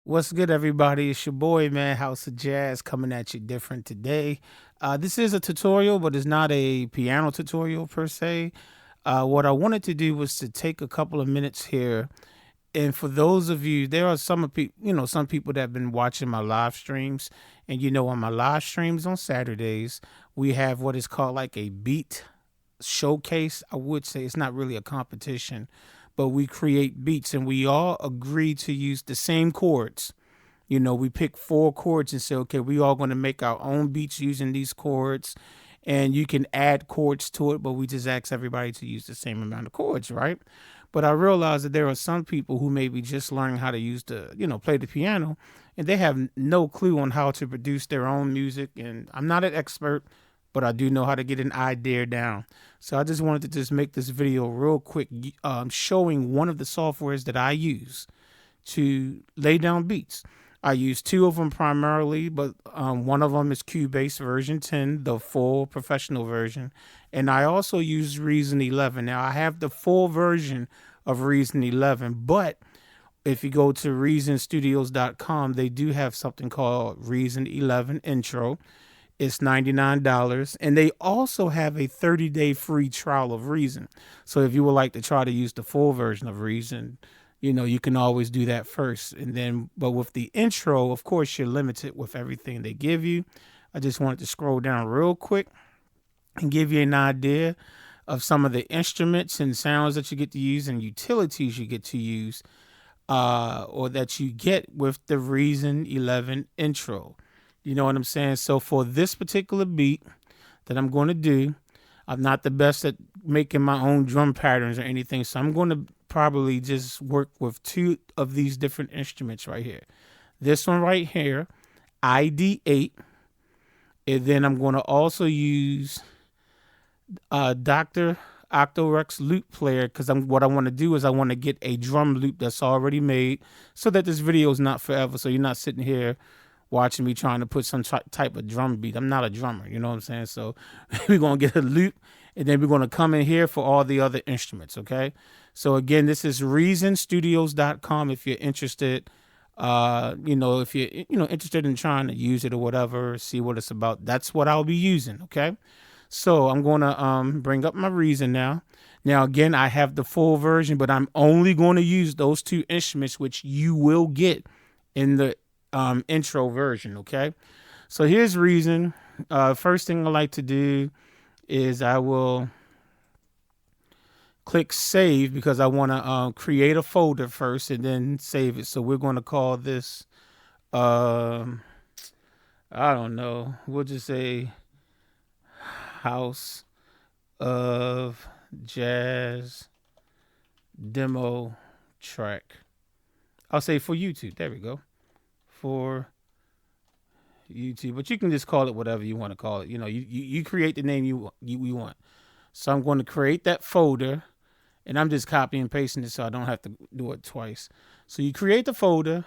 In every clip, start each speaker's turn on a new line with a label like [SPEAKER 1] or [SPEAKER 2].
[SPEAKER 1] What's good, everybody? It's your boy, man, House of Jazz, coming at you different today. This is a tutorial, but it's not a piano tutorial per se. What I wanted to do was to take a couple of minutes here, and for those of you, there are some people, some people that have been watching my live streams, and on my live streams on Saturdays, we have what is called like a beat showcase. I would say it's not really a competition, but we create beats and we all agree to use the same chords. We pick four chords and say, okay, we all going to make our own beats using these chords. And you can add chords to it, but we just ask everybody to use the same amount of chords, right? But I realize that there are some people who maybe just learning how to use play the piano, and they have no clue on how to produce their own music. And I'm not an expert, but I do know how to get an idea down. So I just wanted to just make this video real quick, showing one of the softwares that I use to lay down beats. I use two of them primarily, but one of them is Cubase version 10, the full professional version. And I also use Reason 11. Now, I have the full version of Reason 11, but if you go to reasonstudios.com, they do have something called Reason 11 Intro. It's $99, and they also have a 30-day free trial of Reason. So if you would like to try to use the full version of Reason, you can always do that first. And then, but with the intro, of course, you're limited with everything they give you. I just wanted to scroll down real quick and give you an idea of some of the instruments and sounds that you get to use and utilities you get to use, or that you get with the Reason 11 intro. You know what I'm saying? So for this particular beat that I'm going to do, I'm not the best at making my own drum patterns or anything. So I'm going to probably just work with two of these different instruments right here. This one right here, ID8. And then I'm going to also use Dr. Octorex loop player, because what I want to do is I want to get a drum loop that's already made so that this video is not forever. So you're not sitting here watching me trying to put some type of drum beat. I'm not a drummer, you know what I'm saying? So we're going to get a loop, and then we're going to come in here for all the other instruments, okay? So again, this is reasonstudios.com if you're interested. If you're interested in trying to use it or whatever, see what it's about. That's what I'll be using, okay? So I'm going to bring up my Reason now. Now, again, I have the full version, but I'm only going to use those two instruments, which you will get in the intro version, okay? So here's Reason. First thing I like to do is I will click save, because I want to create a folder first and then save it. So we're going to call this I don't know, we'll just say House of Jazz demo track. I'll say for YouTube. There we go. For YouTube, but you can just call it whatever you want to call it. You create the name you want. So I'm going to create that folder, and I'm just copying and pasting it so I don't have to do it twice. So you create the folder,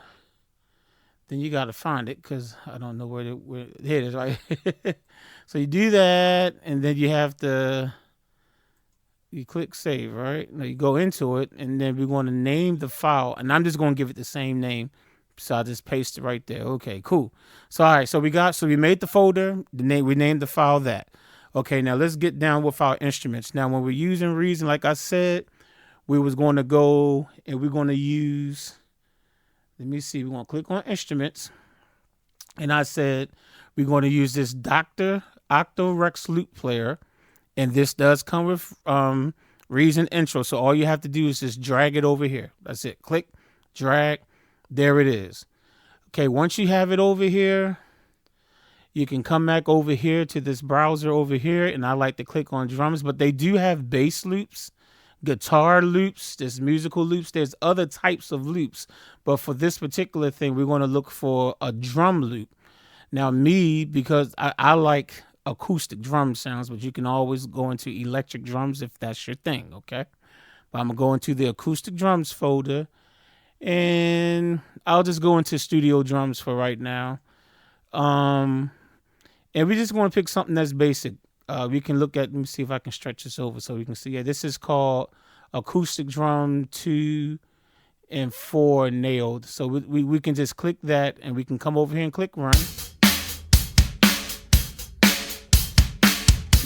[SPEAKER 1] then you got to find it, because I don't know where it is, right? So you do that, and then you click save, right? Now you go into it, and then we're going to name the file, and I'm just going to give it the same name. So I just paste it right there. Okay, cool. So all right, so we made the folder, we named the file that. Okay, now let's get down with our instruments. Now when we're using Reason, like I said, we was going to go and we're going to use, let me see, we're going to click on instruments. And I said we're going to use this Dr. Octorex loop player. And this does come with Reason intro. So all you have to do is just drag it over here. That's it. Click, drag. There it is. Okay, once you have it over here, you can come back over here to this browser over here, and I like to click on drums, but they do have bass loops, guitar loops, there's musical loops, there's other types of loops, but for this particular thing, we're going to look for a drum loop. Now because I like acoustic drum sounds, but you can always go into electric drums if that's your thing, okay? But I'm going to go into the acoustic drums folder, and I'll just go into studio drums for right now. And we just want to pick something that's basic. We can look at, let me see if I can stretch this over so we can see. Yeah, this is called Acoustic Drum 2 and 4 nailed. So we can just click that, and we can come over here and click run.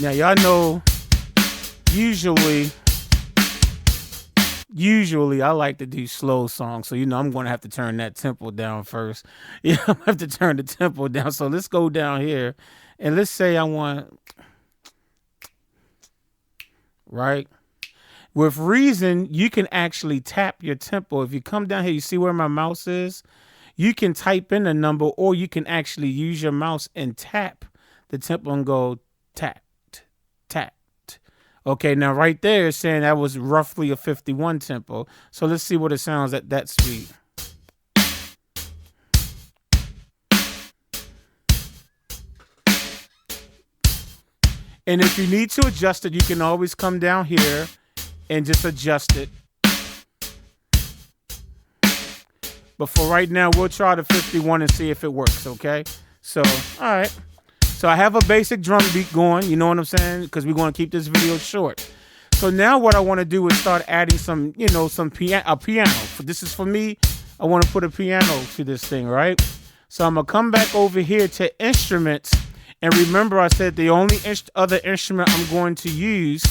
[SPEAKER 1] Now y'all know usually I like to do slow songs, so I'm going to have to turn that tempo down first. Yeah, I'm going to have to turn the tempo down. So let's go down here, and let's say I want, right? With Reason, you can actually tap your tempo. If you come down here, you see where my mouse is? You can type in a number, or you can actually use your mouse and tap the tempo and go tap, tap. Okay, now right there it's saying that was roughly a 51 tempo. So let's see what it sounds at that speed. And if you need to adjust it, you can always come down here and just adjust it. But for right now, we'll try the 51 and see if it works, okay? So, all right. So I have a basic drum beat going, you know what I'm saying? Because we're going to keep this video short. So now what I want to do is start adding some, a piano. This is for me. I want to put a piano to this thing, right? So I'm going to come back over here to instruments. And remember, I said the only other instrument I'm going to use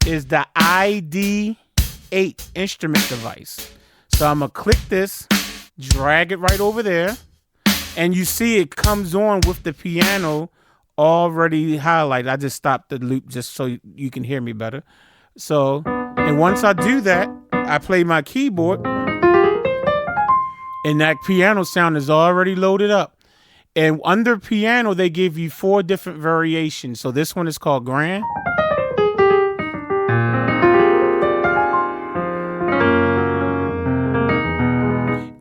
[SPEAKER 1] is the ID8 instrument device. So I'm going to click this, drag it right over there. And you see it comes on with the piano already highlighted. I just stopped the loop just so you can hear me better. So, and once I do that, I play my keyboard, and that piano sound is already loaded up. And under piano, they give you 4 different variations. So this one is called grand.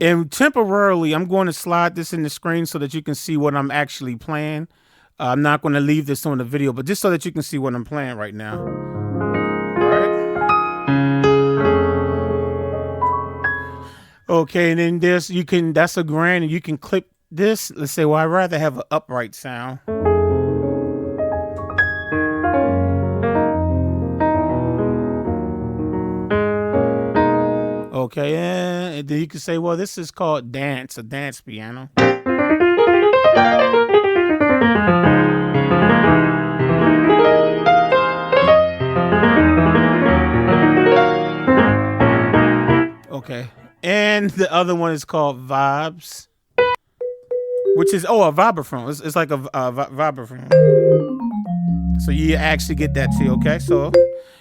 [SPEAKER 1] And temporarily, I'm going to slide this in the screen so that you can see what I'm actually playing. I'm not going to leave this on the video, but just so that you can see what I'm playing right now. All right. Okay, and then that's a grand, and you can clip this. Let's say, well, I'd rather have an upright sound. Okay, and then you can say, well, this is called dance, a dance piano. Okay, and the other one is called vibes, which is, a vibraphone. It's like a vibraphone. So you actually get that too, okay? So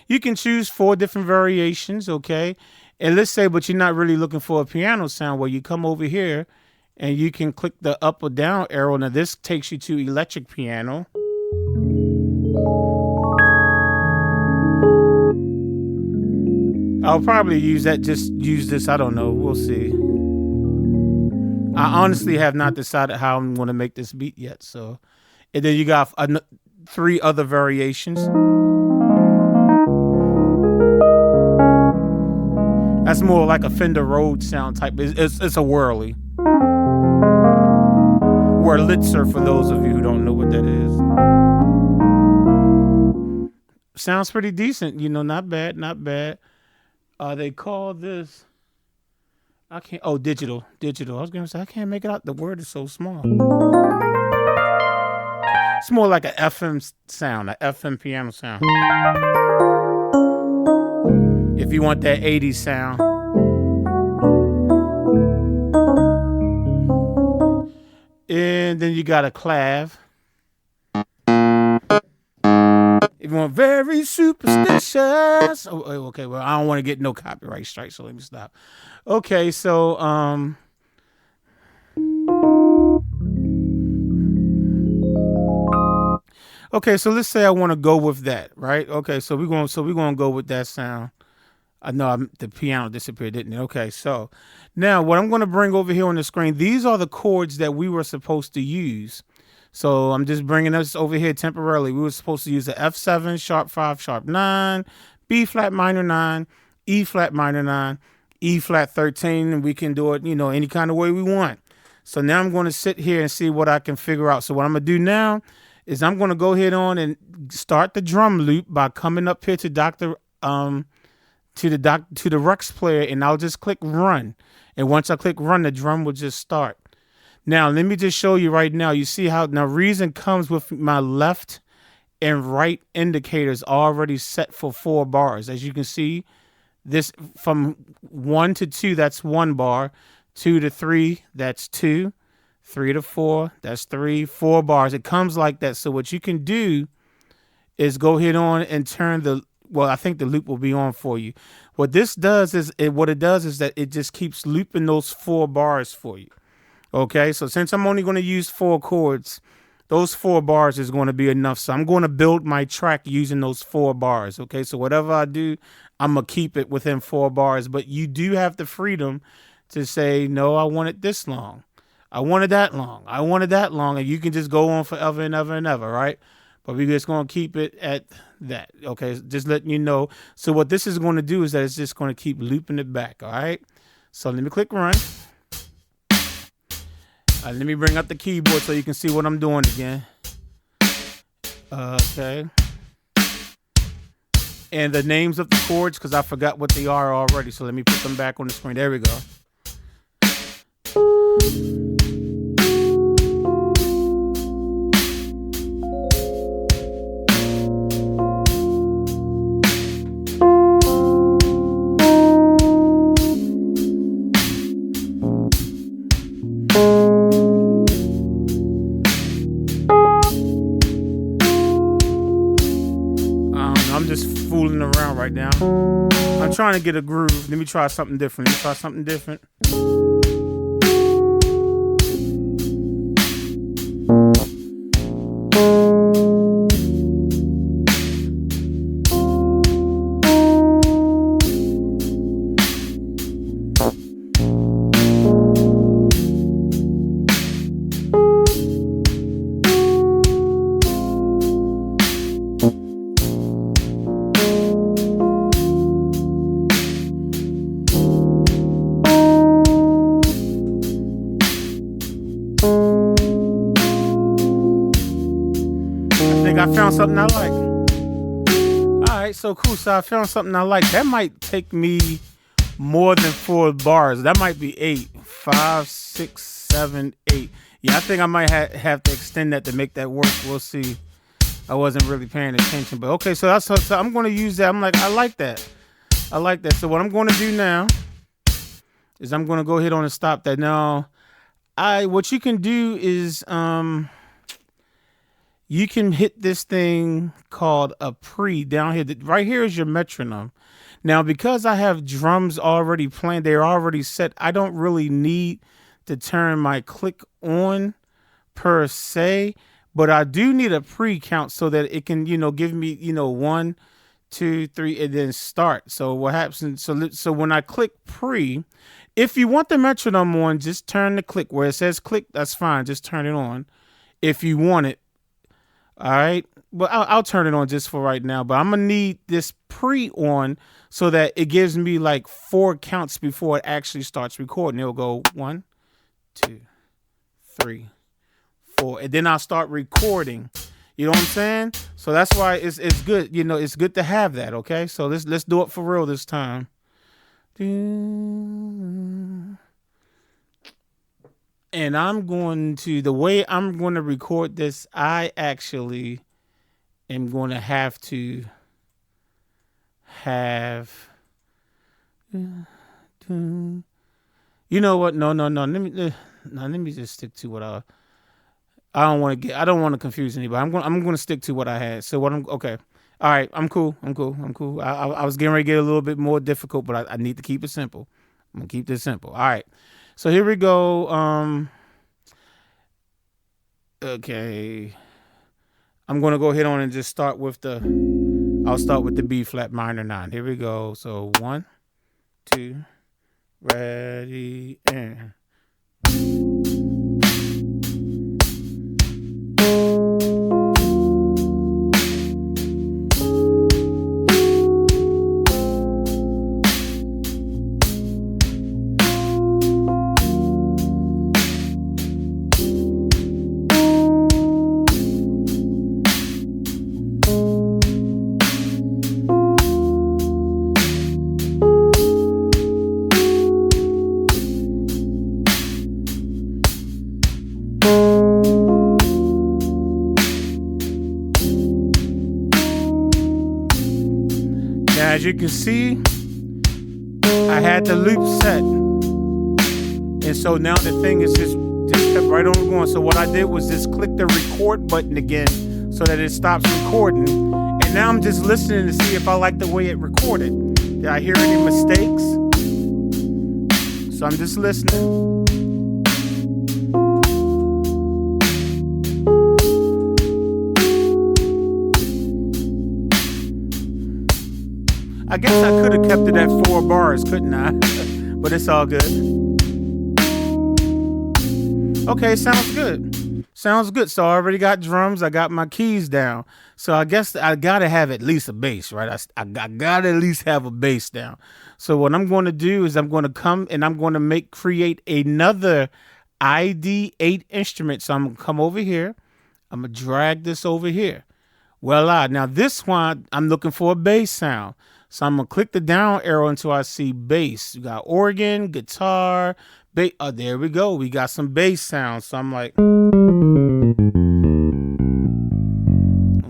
[SPEAKER 1] you can choose 4 different variations, okay? And let's say, but you're not really looking for a piano sound, where you come over here and you can click the up or down arrow. Now this takes you to electric piano. I'll probably use that, just use this. I don't know. We'll see. I honestly have not decided how I'm going to make this beat yet. So, and then you got 3 other variations. That's more like a Fender Rhodes sound type. It's a whirly. Wurlitzer, for those of you who don't know what that is. Sounds pretty decent, not bad, not bad. They call this, digital. I was going to say, I can't make it out. The word is so small. It's more like an FM sound, an FM piano sound. If you want that 80s sound. And then you got a clav. If you want very superstitious. Okay, well, I don't want to get no copyright strike, so let me stop. Okay, so okay, so let's say I want to go with that, right? Okay, so we're gonna go with that sound. I know the piano disappeared, didn't it? Okay, so now what I'm going to bring over here on the screen, these are the chords that we were supposed to use. So I'm just bringing us over here temporarily. We were supposed to use the F7, sharp 5, sharp 9, B flat minor 9, E flat minor 9, E flat 13, and we can do it, any kind of way we want. So now I'm going to sit here and see what I can figure out. So what I'm going to do now is I'm going to go ahead on and start the drum loop by coming up here to to the Rex player, and I'll just click run. And once I click run, the drum will just start. Now, let me just show you right now. You see how now reason comes with my left and right indicators already set for 4 bars. As you can see, this from 1 to 2, that's 1 bar. 2 to 3, that's 2. 3 to 4, that's 3. 4 bars. It comes like that. So what you can do is go ahead on and turn the, well, I think the loop will be on for you. What this does is, what it does is that it just keeps looping those 4 bars for you. Okay, so since I'm only going to use 4 chords, those 4 bars is going to be enough. So I'm going to build my track using those 4 bars. Okay, so whatever I do, I'm going to keep it within 4 bars. But you do have the freedom to say, no, I want it this long. I wanted that long. I wanted that long. And you can just go on forever and ever and ever, right? But we're just going to keep it at that. Okay, just letting you know. So what this is going to do is that it's just going to keep looping it back. All right, so let me click run. Let me bring up the keyboard so you can see what I'm doing again. Okay. And the names of the chords, because I forgot what they are already. So let me put them back on the screen. There we go. I'm just fooling around right now. I'm trying to get a groove. Let me try something different. Let me try something different. I found something I like. All right, so cool. So I found something I like. That might take me more than 4 bars. That might be 8, 5, 6, 7, 8. Yeah, I think I might have to extend that to make that work. We'll see. I wasn't really paying attention, but okay. So I'm going to use that. I'm like, I like that. I like that. So what I'm going to do now is I'm going to go ahead on and stop that. Now, what you can do is you can hit this thing called a pre down here. Right here is your metronome. Now, because I have drums already playing, they're already set, I don't really need to turn my click on per se, but I do need a pre count so that it can, give me, 1, 2, 3, and then start. So what happens? So when I click pre, if you want the metronome on, just turn the click where it says click. That's fine. Just turn it on if you want it. All right, but I'll turn it on just for right now. But I'm gonna need this pre on so that it gives me like 4 counts before it actually starts recording. It'll go 1, 2, 3, 4, and then I'll start recording. You know what I'm saying? So that's why it's good. It's good to have that. Okay, so let's do it for real this time. And the way I'm going to record this, I actually am going to have to have, you know what? No. Let me just stick to what I don't want to confuse anybody. I'm going to stick to what I had. So okay. All right. I'm cool. I was getting ready to get a little bit more difficult, but I need to keep it simple. I'm going to keep this simple. All right. So here we go. Okay. I'm going to go ahead on and just start with I'll start with the B flat minor 9. Here we go. So 1, 2, ready, and. Now, as you can see, I had the loop set. And so now the thing is just kept right on going. So what I did was just click the record button again so that it stops recording. And now I'm just listening to see if I like the way it recorded. Did I hear any mistakes? So I'm just listening. I guess I could have kept it at 4 bars, couldn't I? But it's all good. Okay, sounds good. Sounds good. So I already got drums. I got my keys down. So I guess I got to have at least a bass, right? I got to at least have a bass down. So what I'm going to do is I'm going to come and I'm going to create another ID8 instrument. So I'm going to come over here. I'm going to drag this over here. Voila. Now this one, I'm looking for a bass sound. So I'm going to click the down arrow until I see bass. You got organ, guitar, bass. Oh, there we go. We got some bass sounds. So I'm like,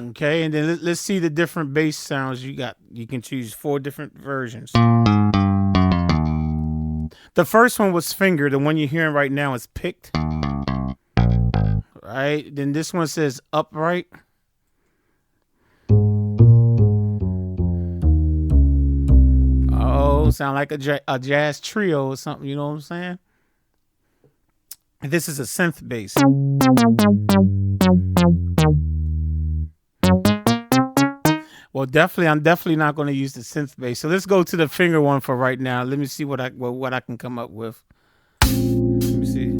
[SPEAKER 1] okay. And then let's see the different bass sounds you got. You can choose 4 different versions. The first one was finger. The one you're hearing right now is picked. Right. Then this one says upright. Oh, sound like a jazz trio or something, you know what I'm saying? This is a synth bass. Well, I'm definitely not going to use the synth bass. So let's go to the finger one for right now. Let me see what I can come up with. Let me see.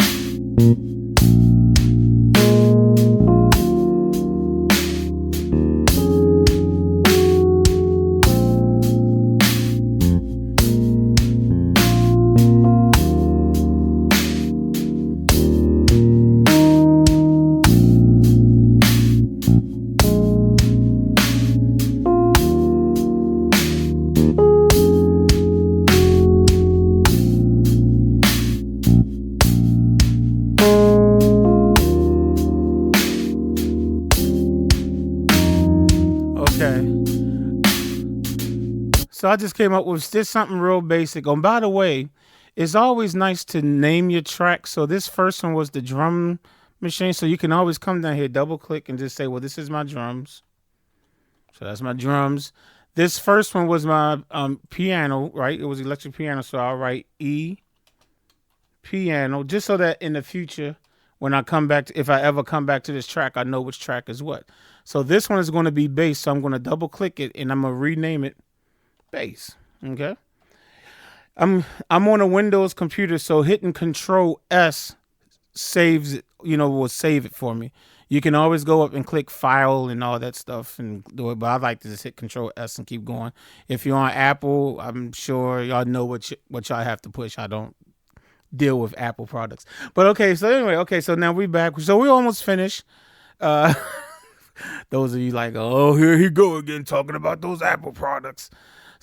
[SPEAKER 1] So I just came up with just something real basic. Oh, and by the way, it's always nice to name your track. So this first one was the drum machine. So you can always come down here, double click and just say, well, this is my drums. So that's my drums. This first one was my piano, right? It was electric piano. So I'll write E piano, just so that in the future, when I come back, if I ever come back to this track, I know which track is what. So this one is going to be bass. So I'm going to double click it and I'm going to rename it bass. Okay. I'm on a Windows computer, so hitting Control S saves it, will save it for me. You can always go up and click File and all that stuff and do it, but I like to just hit Control S and keep going. If you're on Apple, I'm sure y'all know what y'all have to push. I don't deal with Apple products. But okay, so anyway, so now we're back. So we're almost finished. Those of you like, oh, here he go again talking about those Apple products.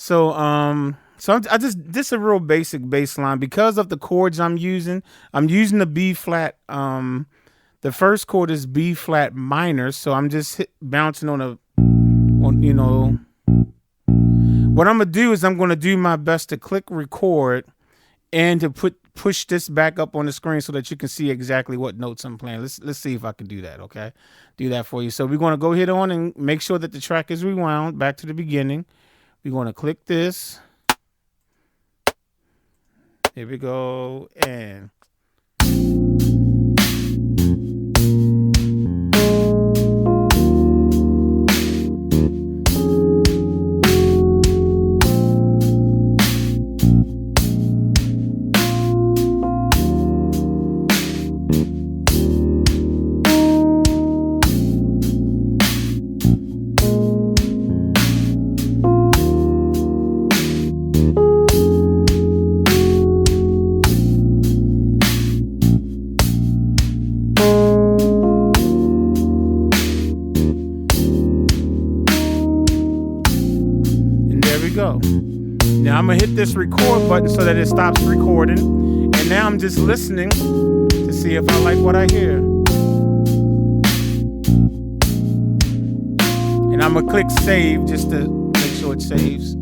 [SPEAKER 1] So this is a real basic bass line because of the chords I'm using. I'm using the B flat. The first chord is B flat minor, so I'm just bouncing on What I'm gonna do is I'm gonna do my best to click record and to push this back up on the screen so that you can see exactly what notes I'm playing. Let's see if I can do that. Okay, do that for you. So we're gonna go ahead on and make sure that the track is rewound back to the beginning. We're going to click this. Here we go. And go. Now I'm gonna hit this record button so that it stops recording, and now I'm just listening to see if I like what I hear. And I'm gonna click save just to make sure it saves.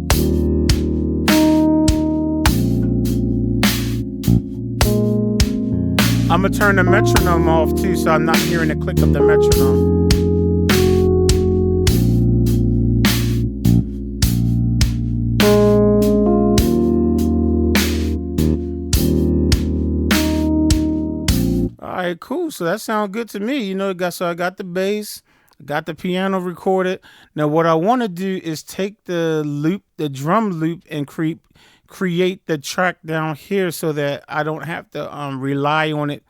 [SPEAKER 1] I'm gonna turn the metronome off too, so I'm not hearing the click of the metronome. All right, cool. So that sounds good to me. You know, so I got the bass, I got the piano recorded. Now what I want to do is take the loop, the drum loop, and create the track down here so that I don't have to rely on it,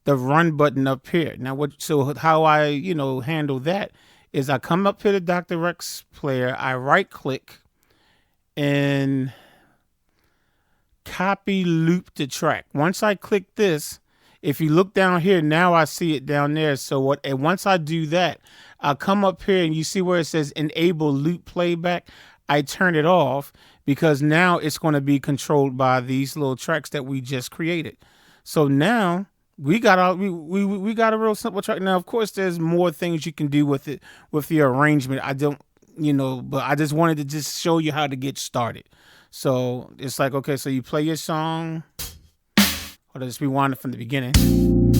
[SPEAKER 1] the run button up here. Now so how I, you know, handle that is I come up here to Dr. Rex player, I right click and copy loop the track. Once I click this, if you look down here, now I see it down there. So and once I do that, I'll come up here and you see where it says enable loop playback. I turn it off because now it's going to be controlled by these little tracks that we just created. So now we got a real simple track. Now, of course, there's more things you can do with it, with the arrangement. I don't, you know, but I just wanted to just show you how to get started. So it's like, okay, so you play your song. Or just rewind it from the beginning.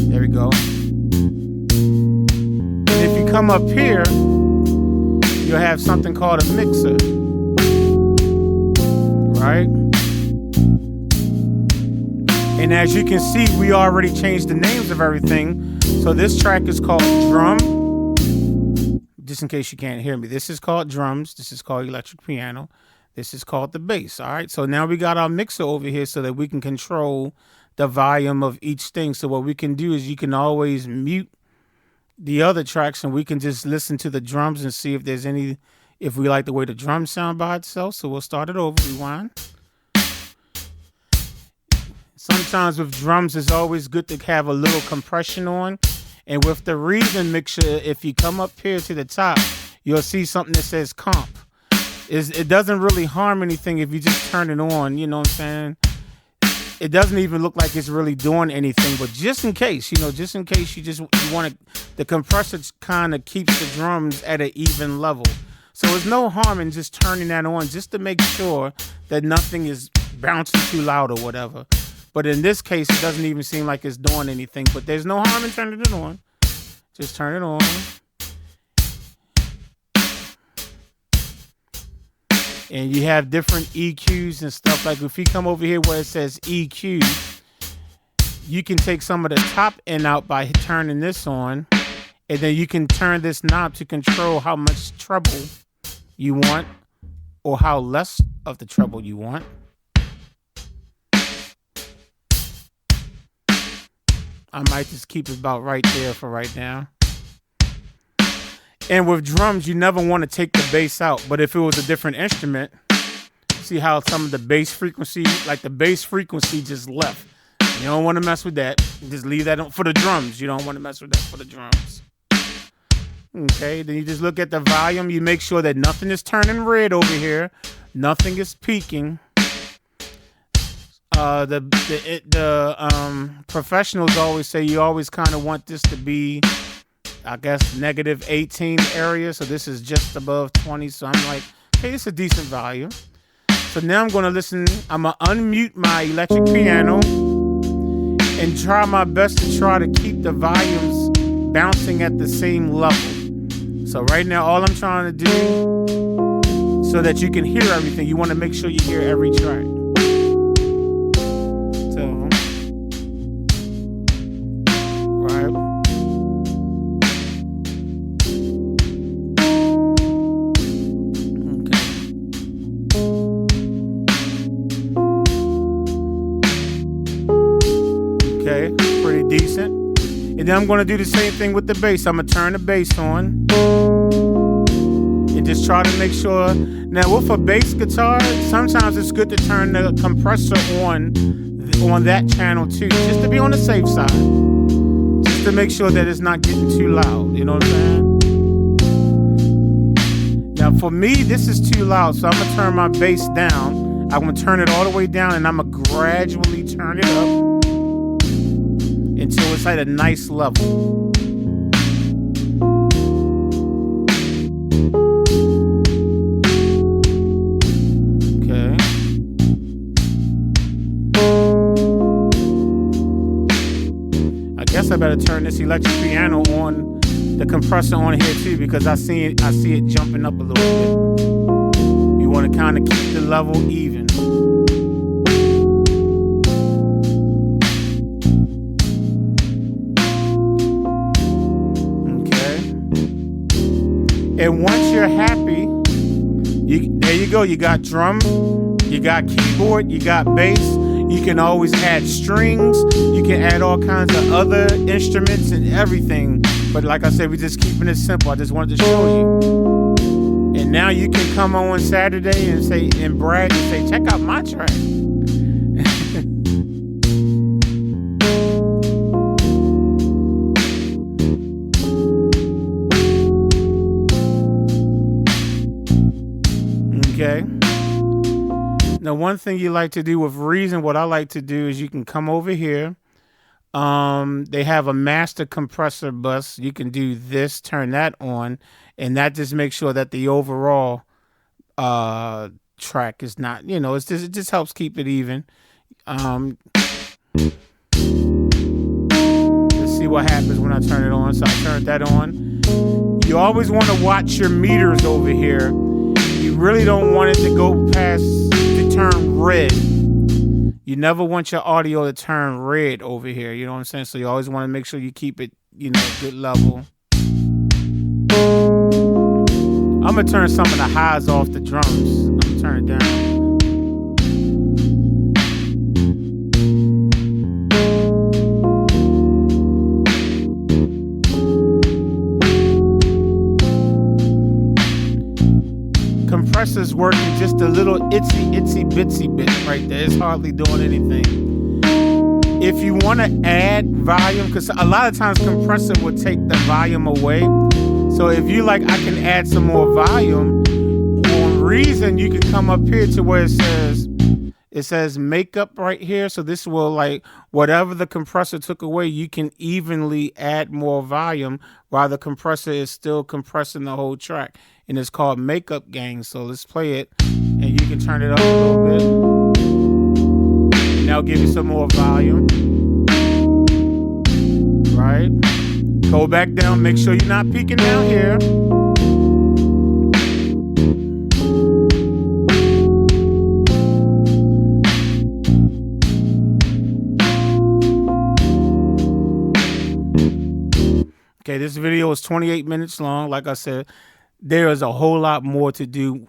[SPEAKER 1] There we go. And if you come up here, you'll have something called a mixer. Right? And as you can see, we already changed the names of everything. So this track is called Drum. Just in case you can't hear me. This is called Drums. This is called Electric Piano. This is called the Bass. All right. So now we got our mixer over here so that we can control the volume of each thing. So what we can do is you can always mute the other tracks and we can just listen to the drums and see if there's any, if we like the way the drums sound by itself. So we'll start it over, rewind. Sometimes with drums, it's always good to have a little compression on. And with the reason mixture, if you come up here to the top, you'll see something that says comp. It doesn't really harm anything if you just turn it on, you know what I'm saying? It doesn't even look like it's really doing anything, but just in case, you know, just in case you want to, the compressor kind of keeps the drums at an even level. So there's no harm in just turning that on just to make sure that nothing is bouncing too loud or whatever. But in this case, it doesn't even seem like it's doing anything, but there's no harm in turning it on. Just turn it on. And you have different EQs and stuff. Like if you come over here where it says EQ, you can take some of the top end out by turning this on. And then you can turn this knob to control how much treble you want or how less of the treble you want. I might just keep it about right there for right now. And with drums, you never want to take the bass out. But if it was a different instrument, see how some of the bass frequency, like the bass frequency just left. You don't want to mess with that. Just leave that on for the drums. You don't want to mess with that for the drums. Okay, then you just look at the volume. You make sure that nothing is turning red over here. Nothing is peaking. The professionals always say you always kind of want this to be, I guess, -18 area. So this is just above 20. So I'm like, hey, it's a decent volume. So now I'm going to listen. I'm going to unmute my electric piano and try my best to try to keep the volumes bouncing at the same level. So right now, all I'm trying to do so that you can hear everything, you want to make sure you hear every track. Okay, pretty decent. And then I'm going to do the same thing with the bass. I'm going to turn the bass on and just try to make sure. Now, with a bass guitar, sometimes it's good to turn the compressor on that channel too, just to be on the safe side. Just to make sure that it's not getting too loud. You know what I'm saying? Now, for me, this is too loud, so I'm going to turn my bass down. I'm going to turn it all the way down, and I'm going to gradually turn it up until it's at a nice level. guess I better turn this electric piano on, the compressor on here too, because I see it jumping up a little bit. You want to kind of keep the level even. Okay. And once you're happy, there you go. You got drum, you got keyboard, you got bass. You can always add strings. You can add all kinds of other instruments and everything. But like I said, we're just keeping it simple. I just wanted to show you. And now you can come on Saturday and say and brag and say, check out my track. Okay. Now, one thing you like to do with Reason, what I like to do is you can come over here. They have a master compressor bus. You can do this, turn that on, and that just makes sure that the overall track is not, it just helps keep it even. Let's see what happens when I turn it on. So I turned that on. You always want to watch your meters over here. You really don't want it to go past to turn red. You never want your audio to turn red over here. You know what I'm saying? So you always want to make sure you keep it, good level. I'm going to turn some of the highs off the drums. I'm going to turn it down. Compressor's working just a little itsy bitsy bit right there. It's hardly doing anything. If you want to add volume, because a lot of times compressor will take the volume away. So if you like, I can add some more volume. On Reason, you can come up here to where it says makeup right here. So this will, like, whatever the compressor took away, you can evenly add more volume while the compressor is still compressing the whole track. And it's called Makeup Gang. So let's play it, and you can turn it up a little bit. And that'll give you some more volume. Right? Go back down. Make sure you're not peaking down here. Okay, this video is 28 minutes long. Like I said, there is a whole lot more to do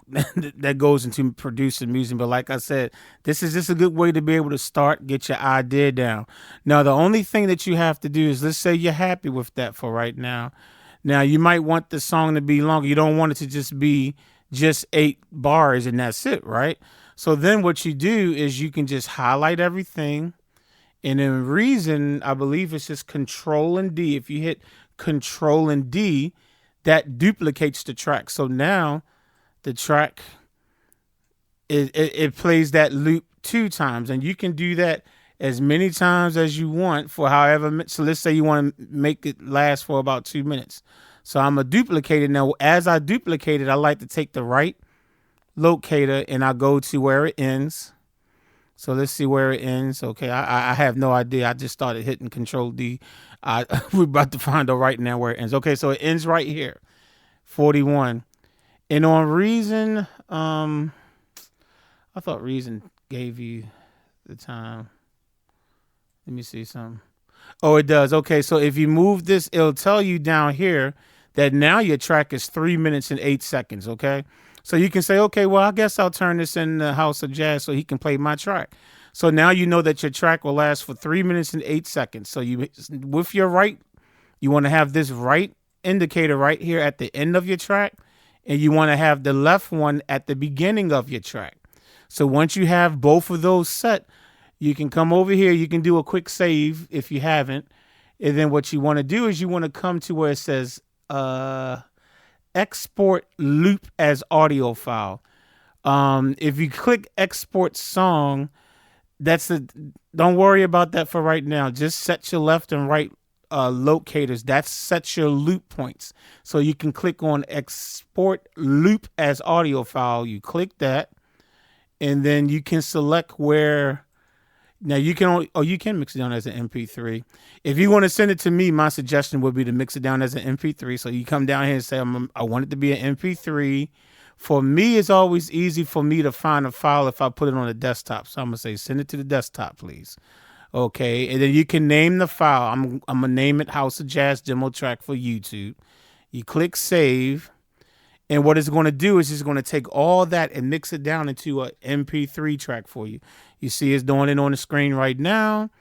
[SPEAKER 1] that goes into producing music. But like I said, this is just a good way to be able to start, get your idea down. Now, the only thing that you have to do is, let's say you're happy with that for right now. Now, you might want the song to be longer. You don't want it to just be just 8 bars and that's it, right? So then what you do is you can just highlight everything. And in Reason, I believe it's just Control and D. If you hit Control and D, that duplicates the track. So now the track, it plays that loop 2 times, and you can do that as many times as you want for however. So let's say you want to make it last for about 2 minutes. So I'm going to duplicate it. Now, as I duplicate it, I like to take the right locator and I go to where it ends. So let's see where it ends. Okay, I have no idea. I just started hitting Control D. We're about to find out right now where it ends. Okay, so it ends right here, 41. And on Reason, I thought Reason gave you the time. Let me see something. Oh, it does. Okay, so if you move this, it'll tell you down here that now your track is 3 minutes and 8 seconds. Okay, so you can say, okay, well, I guess I'll turn this in the House of Jazz so he can play my track. So now you know that your track will last for 3 minutes and 8 seconds. So you, with your right, you want to have this right indicator right here at the end of your track, and you want to have the left one at the beginning of your track. So once you have both of those set, you can come over here. You can do a quick save if you haven't. And then what you want to do is you want to come to where it says export loop as audio file. If you click export song, don't worry about that for right now. Just set your left and right locators. That sets your loop points. So you can click on export loop as audio file. You click that, and then you can select where Now you can only, oh, you can mix it down as an MP3. If you want to send it to me, my suggestion would be to mix it down as an MP3. So you come down here and say, I want it to be an MP3. For me, it's always easy for me to find a file if I put it on a desktop. So I'm gonna say, send it to the desktop, please. Okay, and then you can name the file. I'm gonna name it House of Jazz Demo Track for YouTube. You click save. And what it's going to do is it's going to take all that and mix it down into a MP3 track for you. You see it's doing it on the screen right now.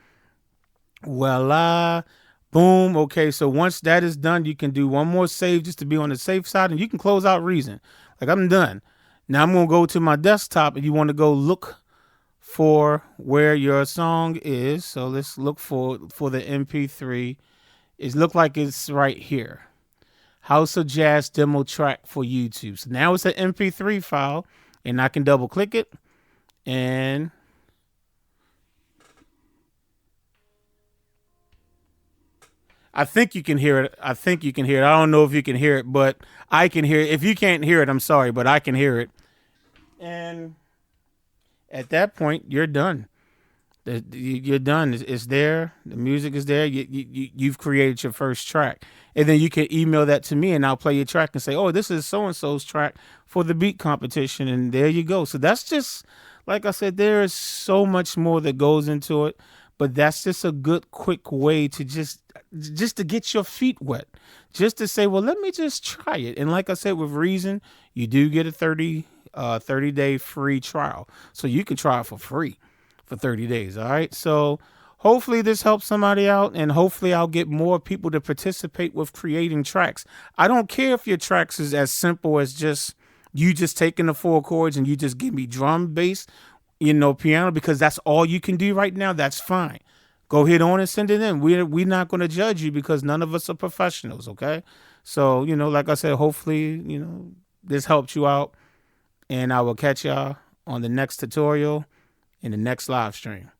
[SPEAKER 1] Voila. Boom. Okay, so once that is done, you can do one more save just to be on the safe side, and you can close out Reason. Like, I'm done. Now I'm going to go to my desktop, and you want to go look for where your song is. So let's look for the MP3. It look like it's right here. House of Jazz demo track for YouTube. So now it's an MP3 file, and I can double click it, and I think you can hear it. I think you can hear it. I don't know if you can hear it, but I can hear it. If you can't hear it, I'm sorry, but I can hear it. And at that point, you're done. You're done. It's there. The music is there. You've created your first track. And then you can email that to me, and I'll play your track and say, oh, this is so-and-so's track for the beat competition. And there you go. So that's just, like I said, there is so much more that goes into it. But that's just a good, quick way to just to get your feet wet. Just to say, well, let me just try it. And like I said, with Reason, you do get a 30-day free trial. So you can try it for free for 30 days. All right. So hopefully this helps somebody out, and hopefully I'll get more people to participate with creating tracks. I don't care if your tracks is as simple as just you just taking the 4 chords and you just give me drum, bass, piano, because that's all you can do right now. That's fine. Go ahead on and send it in. We're not going to judge you because none of us are professionals. Okay. So, like I said, hopefully, this helped you out, and I will catch y'all on the next tutorial in the next live stream.